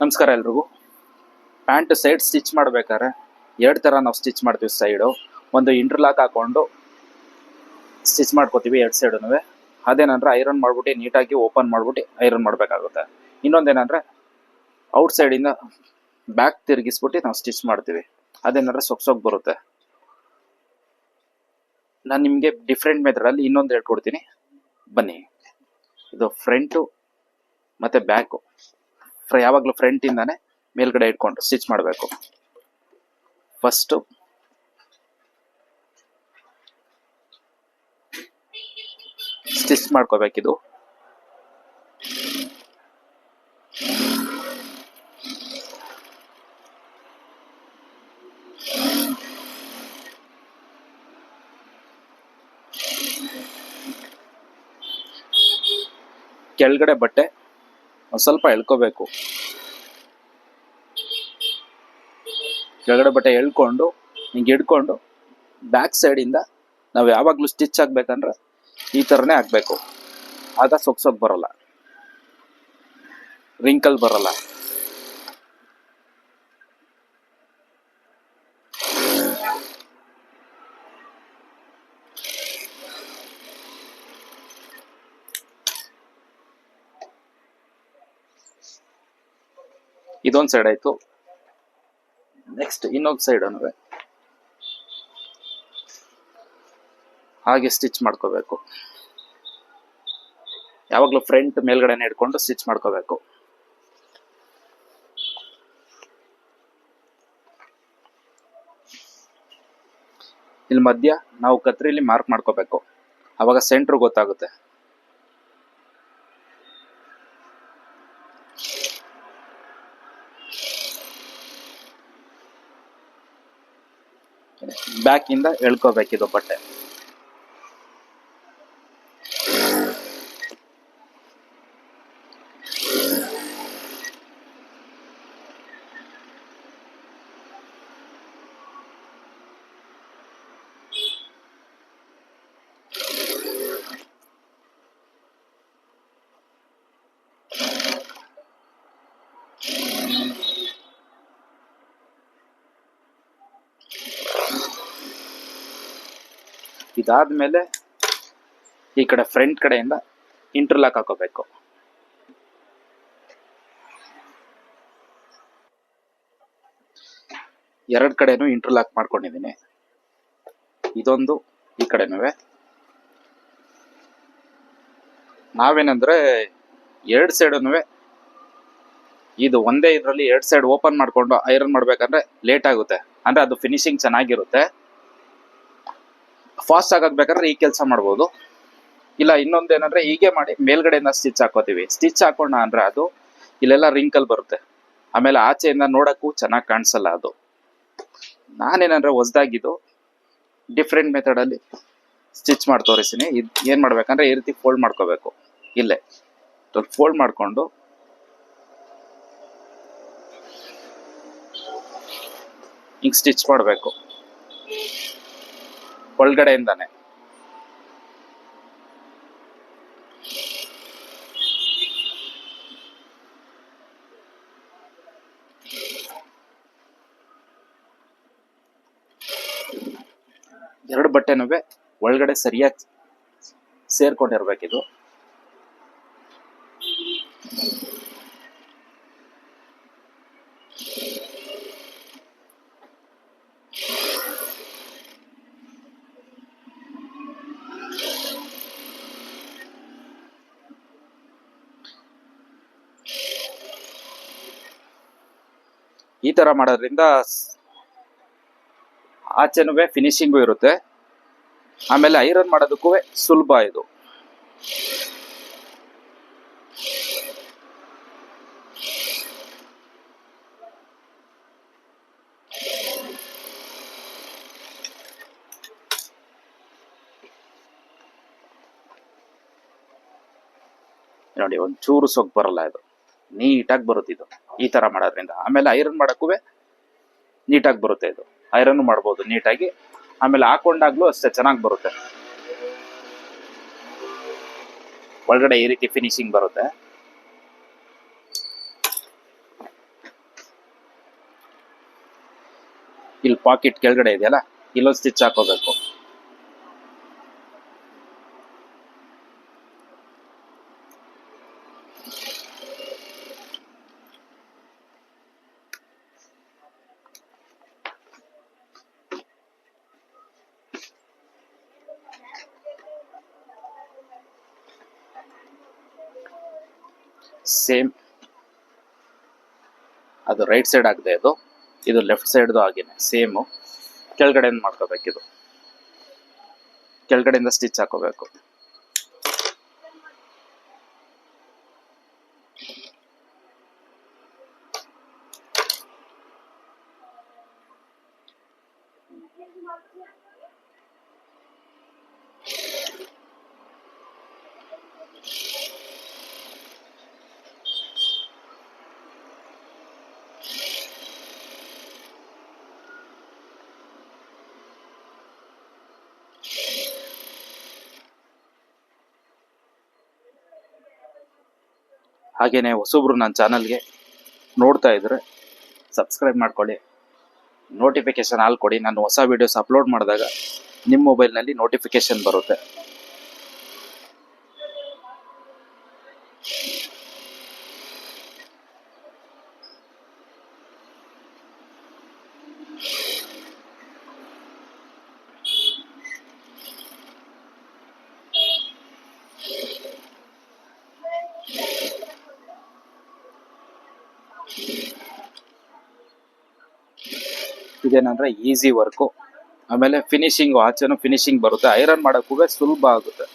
ನಮಸ್ಕಾರ ಎಲ್ರಿಗೂ. Pant side stitch ಮಾಡ್ಬೇಕಾದ್ರೆ ಎರಡು ಥರ ನಾವು ಸ್ಟಿಚ್ ಮಾಡ್ತೀವಿ. ಸೈಡು ಒಂದು ಇಂಟರ್ಲಾಕ್ ಹಾಕೊಂಡು ಸ್ಟಿಚ್ ಮಾಡ್ಕೋತೀವಿ ಎರಡು ಸೈಡೂ. ಅದೇನಂದ್ರೆ ಐರನ್ ಮಾಡ್ಬಿಟ್ಟು ನೀಟಾಗಿ ಓಪನ್ ಮಾಡ್ಬಿಟ್ಟು ಐರನ್ ಮಾಡಬೇಕಾಗುತ್ತೆ. ಇನ್ನೊಂದೇನಂದ್ರೆ ಔಟ್ ಸೈಡಿಂದ ಬ್ಯಾಕ್ ತಿರುಗಿಸ್ಬಿಟ್ಟು ನಾವು ಸ್ಟಿಚ್ ಮಾಡ್ತೀವಿ. ಅದೇನಂದ್ರೆ ಸೊಕ್ ಬರುತ್ತೆ. ನಾನು ನಿಮಗೆ ಡಿಫ್ರೆಂಟ್ ಮೆಥಡಲ್ಲಿ ಇನ್ನೊಂದು ಹೇಳ್ಕೊಡ್ತೀನಿ, ಬನ್ನಿ. ಇದು ಫ್ರಂಟು ಮತ್ತು ಬ್ಯಾಕು. ಯಾವಾಗಲೂ ಫ್ರಂಟಿಂದಾನೆ ಮೇಲ್ಗಡೆ ಇಟ್ಕೊಂಡು ಸ್ಟಿಚ್ ಮಾಡಬೇಕು. ಫಸ್ಟು ಸ್ಟಿಚ್ ಮಾಡ್ಕೋಬೇಕಿದು. ಕೆಳಗಡೆ ಬಟ್ಟೆ ಒಂದು ಸ್ವಲ್ಪ ಎಳ್ಕೋಬೇಕು. ಕೆಳಗಡೆ ಬಟ್ಟೆ ಎಳ್ಕೊಂಡು ಹಿಂಗೆ ಹಿಡ್ಕೊಂಡು ಬ್ಯಾಕ್ ಸೈಡಿಂದ ನಾವು ಯಾವಾಗಲೂ ಸ್ಟಿಚ್ ಆಗ್ಬೇಕಂದ್ರೆ ಈ ಥರನೇ ಆಗಬೇಕು. ಆಗ ಸೊಕ್ ಬರಲ್ಲ, ರಿಂಕಲ್ ಬರಲ್ಲ. ಇದೊಂದು ಸೈಡ್ ಆಯ್ತು. ನೆಕ್ಸ್ಟ್ ಇನ್ನೊಂದು ಸೈಡ್ ಅನ್ನುವೆ ಹಾಗೆ ಸ್ಟಿಚ್ ಮಾಡ್ಕೋಬೇಕು. ಯಾವಾಗಲೂ ಫ್ರಂಟ್ ಮೇಲ್ಗಡೆನೆ ಇಟ್ಕೊಂಡು ಸ್ಟಿಚ್ ಮಾಡ್ಕೋಬೇಕು. ಇಲ್ಲಿ ಮಧ್ಯ ನಾವು ಕತ್ರಿಲಿ ಮಾರ್ಕ್ ಮಾಡ್ಕೋಬೇಕು. ಅವಾಗ ಸೆಂಟ್ರ್ ಗೊತ್ತಾಗುತ್ತೆ. ಬ್ಯಾಕ್ ಇಂದ ಎಳ್ಕೋಬೇಕಿದು ಬಟ್ಟೆ. ಇದಾದ್ಮೇಲೆ ಈ ಕಡೆ ಫ್ರಂಟ್ ಕಡೆಯಿಂದ ಇಂಟರ್ಲಾಕ್ ಹಾಕೋಬೇಕು. ಎರಡು ಕಡೆನೂ ಇಂಟರ್ಲಾಕ್ ಮಾಡ್ಕೊಂಡಿದ್ದೀನಿ. ಇದೊಂದು ಈ ಕಡೆನೂ. ನಾವೇನಂದ್ರೆ ಎರಡು ಸೈಡನ್ನು ಇದು ಒಂದೇ ಇದರಲ್ಲಿ ಎರಡು ಸೈಡ್ ಓಪನ್ ಮಾಡ್ಕೊಂಡು ಐರನ್ ಮಾಡ್ಬೇಕಂದ್ರೆ ಲೇಟ್ ಆಗುತ್ತೆ. ಅಂದ್ರೆ ಅದು ಫಿನಿಶಿಂಗ್ ಚೆನ್ನಾಗಿರುತ್ತೆ. ಫಾಸ್ಟ್ ಆಗಬೇಕಾದ್ರೆ ಈ ಕೆಲಸ ಮಾಡ್ಬೋದು. ಇಲ್ಲ ಇನ್ನೊಂದೇನಂದ್ರೆ ಹೀಗೆ ಮಾಡಿ ಮೇಲ್ಗಡೆಯಿಂದ ಸ್ಟಿಚ್ ಹಾಕೋತೀವಿ. ಸ್ಟಿಚ್ ಹಾಕೋಣ ಅಂದ್ರೆ ಅದು ಇಲ್ಲೆಲ್ಲ ರಿಂಕಲ್ ಬರುತ್ತೆ. ಆಮೇಲೆ ಆಚೆಯಿಂದ ನೋಡಕ್ಕೂ ಚೆನ್ನಾಗಿ ಕಾಣಿಸಲ್ಲ ಅದು. ನಾನೇನಂದ್ರೆ ಹೊಸ್ದಾಗಿದ್ದು ಡಿಫ್ರೆಂಟ್ ಮೆಥಡಲ್ಲಿ ಸ್ಟಿಚ್ ಮಾಡಿ ತೋರಿಸ್ತೀನಿ. ಇದು ಏನು ಮಾಡ್ಬೇಕಂದ್ರೆ ಈ ರೀತಿ ಫೋಲ್ಡ್ ಮಾಡ್ಕೋಬೇಕು. ಇಲ್ಲೇ ಫೋಲ್ಡ್ ಮಾಡಿಕೊಂಡು ಹಿಂಗೆ ಸ್ಟಿಚ್ ಮಾಡಬೇಕು ಒಳಗಡೆಯಿಂದಾನೆ. ಎರಡು ಬಟ್ಟೆನೂ ಒಳಗಡೆ ಸರಿಯಾಗಿ ಸೇರ್ಕೊಂಡಿರ್ಬೇಕಿದು. ಈ ತರ ಮಾಡೋದ್ರಿಂದ ಆಚೆನೂ ಫಿನಿಶಿಂಗು ಇರುತ್ತೆ. ಆಮೇಲೆ ಐರನ್ ಮಾಡೋದಕ್ಕೂ ಸುಲಭ ಇದು. ನೋಡಿ, ಒಂಚೂರು ಸೊಕ್ ಬರಲ್ಲ. ಇದು ನೀಟಾಗಿ ಬರುತ್ತೆ ಇದು ಈ ತರ ಮಾಡೋದ್ರಿಂದ. ಆಮೇಲೆ ಐರನ್ ಮಾಡಕ್ಕೂ ನೀಟಾಗಿ ಬರುತ್ತೆ. ಇದು ಐರನ್ ಮಾಡ್ಬೋದು ನೀಟಾಗಿ. ಆಮೇಲೆ ಹಾಕೊಂಡಾಗ್ಲೂ ಅಷ್ಟೇ ಚೆನ್ನಾಗಿ ಬರುತ್ತೆ. ಒಳಗಡೆ ಈ ರೀತಿ ಫಿನಿಶಿಂಗ್ ಬರುತ್ತೆ. ಇಲ್ಲಿ ಪಾಕೆಟ್ ಕೆಳಗಡೆ ಇದೆಯಲ್ಲ, ಇಲ್ಲೊಂದು ಸ್ಟಿಚ್ ಹಾಕೋಬೇಕು. ಸೇಮ್ ಅದು ರೈಟ್ ಸೈಡ್ ಆಗಿದೆ, ಇದು ಲೆಫ್ಟ್ ಸೈಡ್ದು ಆಗಿನೇ ಸೇಮು. ಕೆಳಗಡೆಯಿಂದ ಮಾಡ್ಕೋಬೇಕಿದು, ಕೆಳಗಡೆಯಿಂದ ಸ್ಟಿಚ್ ಹಾಕೋಬೇಕು. ಹಾಗೇನೆ ಹೊಸಬ್ರು ನನ್ನ ಚಾನಲ್ಗೆ ನೋಡ್ತಾ ಇದ್ರೆ ಸಬ್ಸ್ಕ್ರೈಬ್ ಮಾಡ್ಕೊಳ್ಳಿ, ನೋಟಿಫಿಕೇಶನ್ ಆಲ್ ಕೊಡಿ. ನಾನು ಹೊಸ ವಿಡಿಯೋಸ್ ಅಪ್ಲೋಡ್ ಮಾಡಿದಾಗ ನಿಮ್ಮ ಮೊಬೈಲ್ನಲ್ಲಿ ನೋಟಿಫಿಕೇಶನ್ ಬರುತ್ತೆ. ಇದೇನಂದ್ರೆ ಈಸಿ ವರ್ಕು, ಆಮೇಲೆ ಫಿನಿಶಿಂಗು ಆಚೆನೂ ಫಿನಿಶಿಂಗ್ ಬರುತ್ತೆ. ಐರನ್ ಮಾಡೋಕ್ಕೂ ಸುಲಭ ಆಗುತ್ತೆ.